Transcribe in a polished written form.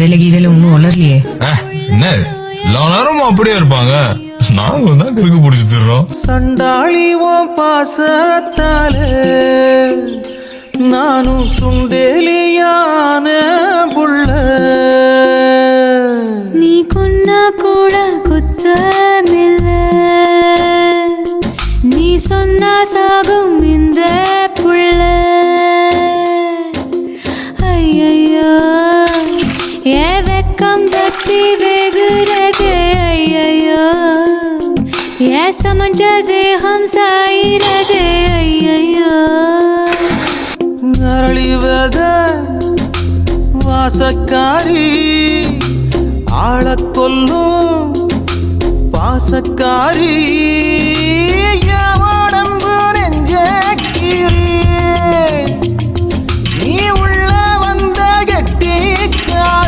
புதையில கீதையில ஒன்னும் வளரலையே. என்ன எல்லா நேரமும் அப்படியே இருப்பாங்க, நாங்க தான் கிறுக்கு பிடிச்சி தர்றோம். சண்டாளி ஓம் பாசத்தால நானும் சுண்டேலியான புள்ள. நீ கொன்னா கூட குத்தமில்ல, நீ சொன்னா சாகும் இந்த புள்ள. ஐயையோ ஏ வெக்கம் பத்தி வெகுரதே. ஐயையோ ஏ சமஞ்ச தேகம் சாயிரதே. ஐயையோ அரளிவத வாசக்காரி ஆள கொல்லும் பாசக்காரி.